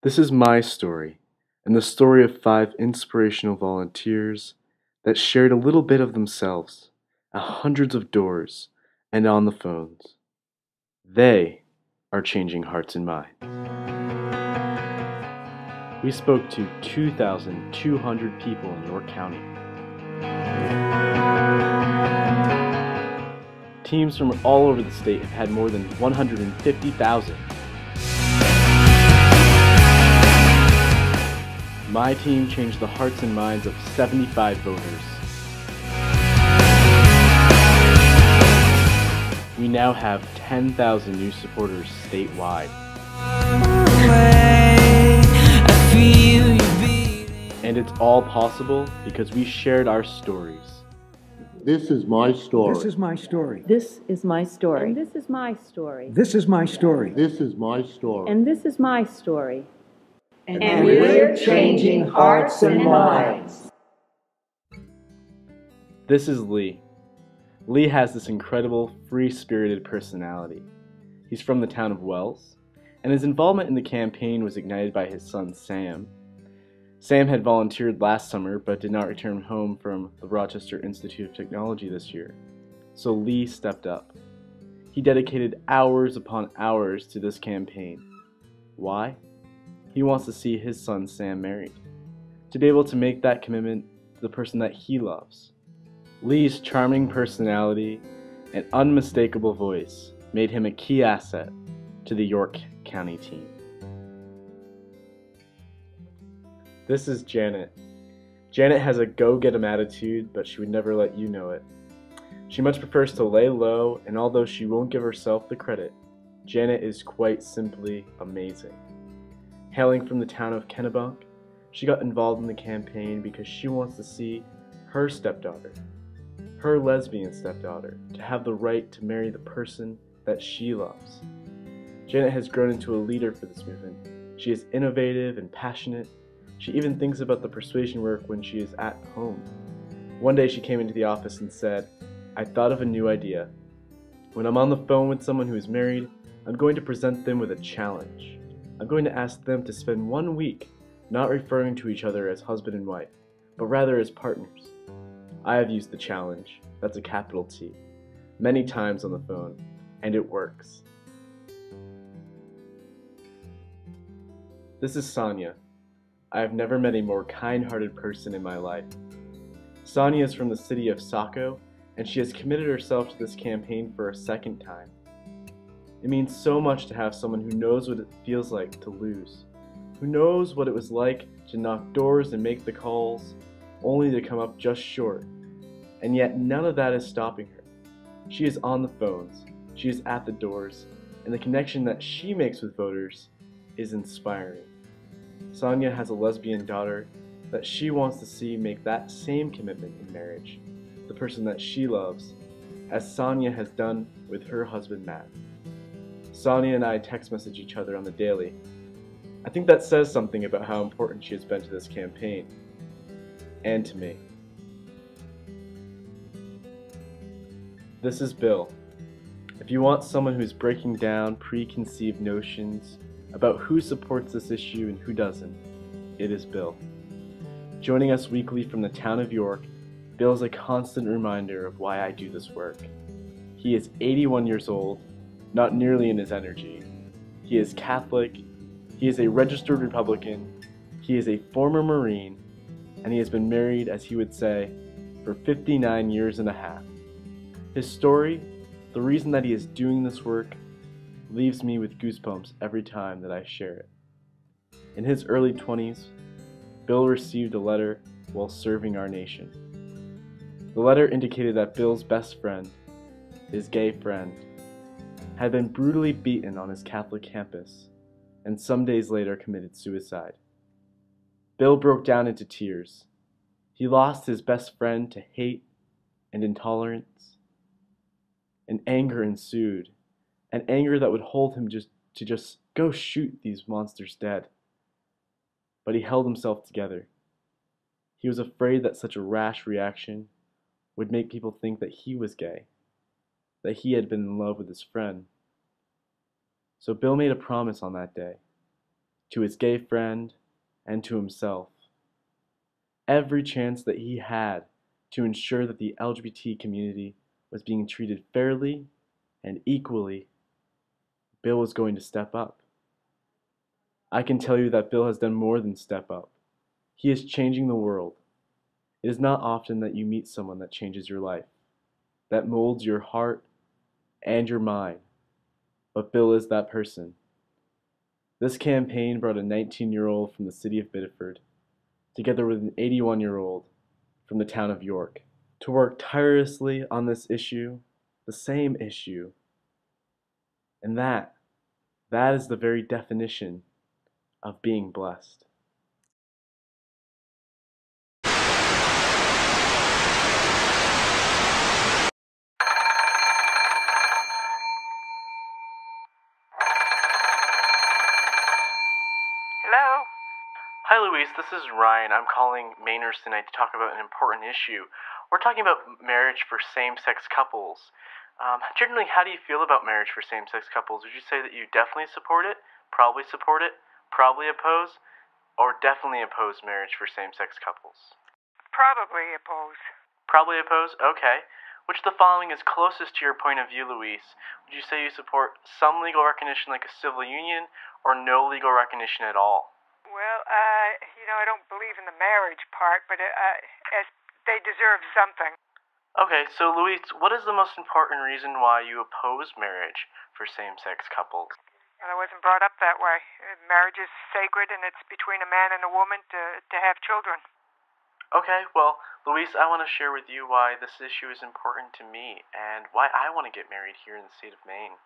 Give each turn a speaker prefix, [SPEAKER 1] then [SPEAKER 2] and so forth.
[SPEAKER 1] This is my story, and the story of 5 inspirational volunteers that shared a little bit of themselves at hundreds of doors and on the phones. They are changing hearts and minds. We spoke to 2,200 people in York County. Teams from all over the state have had more than 150,000. My team changed the hearts and minds of 75 voters. We now have 10,000 new supporters statewide. And it's all possible because we shared our stories.
[SPEAKER 2] This is my story.
[SPEAKER 3] This is my story.
[SPEAKER 4] This is my story.
[SPEAKER 5] And this is my story.
[SPEAKER 3] This is my story.
[SPEAKER 2] This is my story.
[SPEAKER 5] And this is my story.
[SPEAKER 6] And we're changing hearts and minds.
[SPEAKER 1] This is Lee. Lee has this incredible, free-spirited personality. He's from the town of Wells, and his involvement in the campaign was ignited by his son, Sam. Sam had volunteered last summer, but did not return home from the Rochester Institute of Technology this year. So Lee stepped up. He dedicated hours upon hours to this campaign. Why? He wants to see his son, Sam, married. To be able to make that commitment to the person that he loves. Lee's charming personality and unmistakable voice made him a key asset to the York County team. This is Janet. Janet has a go-get-'em attitude, but she would never let you know it. She much prefers to lay low, and although she won't give herself the credit, Janet is quite simply amazing. Hailing from the town of Kennebunk, she got involved in the campaign because she wants to see her stepdaughter, her lesbian stepdaughter, to have the right to marry the person that she loves. Janet has grown into a leader for this movement. She is innovative and passionate. She even thinks about the persuasion work when she is at home. One day she came into the office and said, "I thought of a new idea. When I'm on the phone with someone who is married, I'm going to present them with a challenge. I'm going to ask them to spend 1 week not referring to each other as husband and wife, but rather as partners." I have used the challenge, that's a capital T, many times on the phone, and it works. This is Sonia. I have never met a more kind-hearted person in my life. Sonia is from the city of Saco, and she has committed herself to this campaign for a second time. It means so much to have someone who knows what it feels like to lose, who knows what it was like to knock doors and make the calls, only to come up just short. And yet none of that is stopping her. She is on the phones, she is at the doors, and the connection that she makes with voters is inspiring. Sonia has a lesbian daughter that she wants to see make that same commitment in marriage, the person that she loves, as Sonia has done with her husband Matt. Sonia and I text message each other on the daily. I think that says something about how important she has been to this campaign, and to me. This is Bill. If you want someone who's breaking down preconceived notions about who supports this issue and who doesn't, it is Bill. Joining us weekly from the town of York, Bill is a constant reminder of why I do this work. He is 81 years old, not nearly in his energy. He is Catholic, he is a registered Republican, he is a former Marine, and he has been married, as he would say, for 59 years and a half. His story, the reason that he is doing this work, leaves me with goosebumps every time that I share it. In his early 20s, Bill received a letter while serving our nation. The letter indicated that Bill's best friend, his gay friend, had been brutally beaten on his Catholic campus and some days later committed suicide. Bill broke down into tears. He lost his best friend to hate and intolerance, and anger ensued. An anger that would hold him to just go shoot these monsters dead. But he held himself together. He was afraid that such a rash reaction would make people think that he was gay, that he had been in love with his friend. So Bill made a promise on that day to his gay friend, and to himself. Every chance that he had to ensure that the LGBT community was being treated fairly and equally, Bill was going to step up. I can tell you that Bill has done more than step up. He is changing the world. It is not often that you meet someone that changes your life, that molds your heart and your mind, but Bill is that person. This campaign brought a 19-year-old from the city of Biddeford, together with an 81-year-old from the town of York, to work tirelessly on this issue, the same issue. And that is the very definition of being blessed.
[SPEAKER 3] Hello?
[SPEAKER 1] Hi Louise, this is Ryan. I'm calling Mainers tonight to talk about an important issue. We're talking about marriage for same-sex couples. Generally, how do you feel about marriage for same-sex couples? Would you say that you definitely support it, probably oppose, or definitely oppose marriage for same-sex couples?
[SPEAKER 3] Probably oppose.
[SPEAKER 1] Probably oppose? Okay. Which of the following is closest to your point of view, Louise? Would you say you support some legal recognition like a civil union, or no legal recognition at all?
[SPEAKER 3] Well, I don't believe in the marriage part, but as they deserve something.
[SPEAKER 1] Okay, so Louise, what is the most important reason why you oppose marriage for same-sex couples?
[SPEAKER 3] Well, I wasn't brought up that way. Marriage is sacred, and it's between a man and a woman to have children.
[SPEAKER 1] Okay, well, Louise, I want to share with you why this issue is important to me and why I want to get married here in the state of Maine.